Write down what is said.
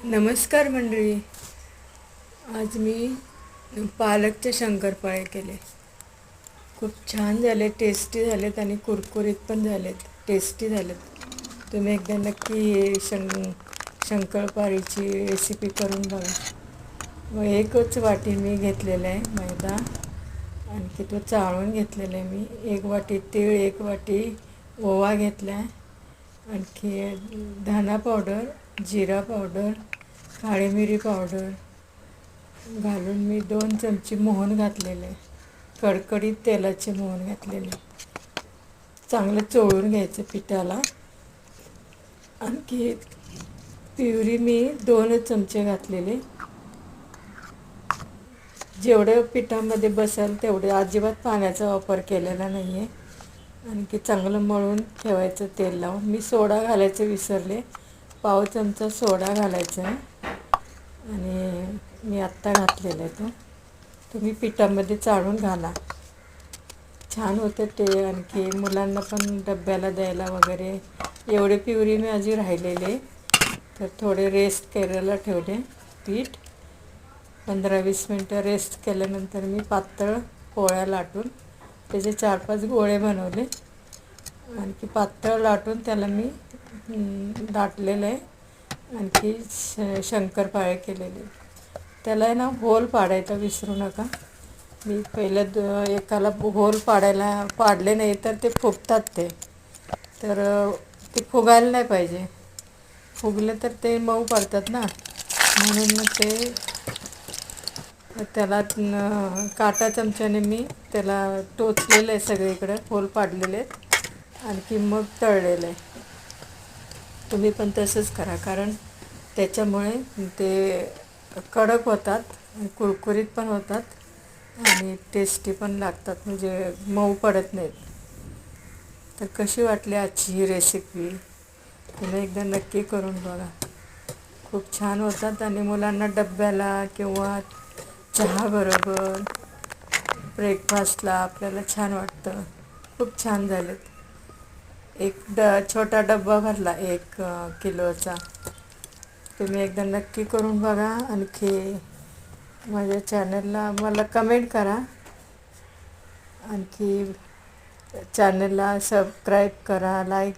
नमस्कार मंडळी. आज मी पालकचे शंकरपाळे केले. खूप छान झाले, टेस्टी झालेत आणि कुरकुरीत पण झालेत, टेस्टी झालेत. तुम्ही एकदा नक्की हे शंकरपाळीची रेसिपी करून बघा. मग एकच वाटी मी घेतलेला आहे मैदा, आणखी तो चाळून घेतलेला आहे मी. 1 वाटी तीळ, 1 वाटी ओवा घेतला आहे. आणखी धना पावडर, जिरा पावडर, काळी मिरी पावडर घालून मी 2 चमचे मोहन घातलेले आहे. कडकडीत तेलाचे मोहन घातलेले. चांगलं चोळून घ्यायचं पिठाला. आणखी पिवरी मी 2 चमचे घातलेले. जेवढं पिठामध्ये बसेल तेवढे, अजिबात पाण्याचा वापर केलेला नाही आहे. आणखी चांगलं मळून ठेवायचं तेल लावून. मी सोडा घालायचं विसरले, पाव चमचा सोडा घालायचा आहे आणि मी आत्ता घातलेला आहे तो. तुम्ही पिठामध्ये चाळून घाला, छान होते ते. आणखी मुलांना पण डब्याला द्यायला वगैरे. एवढे प्युरी मी आधी राहिलेले, तर थोडे रेस्ट करायला ठेवले पीठ. 15-20 मिनटं रेस्ट केल्यानंतर मी पातळ पोळ्या लाटून त्याचे 4-5 गोळे बनवले. आणखी पातळ लाटून त्याला मी दाटलेलं आहे. आणखी शंकरपाळे केलेले. त्याला आहे ना होल पाडायचा विसरू नका. मी पहिलं एकाला होल पाडले नाही तर ते फुगतात ते. तर ते फुगायला नाही पाहिजे. फुगले तर ते मऊ पडतात ना, म्हणून मग ते त्याला काटा चमच्याने मी त्याला टोचलेलं आहे सगळीकडे, होल पाडलेले आहेत. आणखी मग तळलेलं आहे. तुम्ही पण तसंच करा, कारण त्याच्यामुळे ते कडक होतात, कुरकुरीत पण होतात आणि टेस्टी पण लागतात, म्हणजे मऊ पडत नाहीत. तर कशी वाटली आजची ही रेसिपी? तुम्ही एकदा नक्की करून बघा. खूप छान होतात आणि मुलांना डब्याला किंवा चहाबरोबर, ब्रेकफास्टला आपल्याला छान वाटतं. खूप छान झालेत. एक छोटा डब्बा भरला 1 किलोचा. तुम्ही एकदा नक्की करून बघा. आणखी माझ्या चॅनलला मला कमेंट करा. आणखी चॅनलला सबस्क्राईब करा, लाईक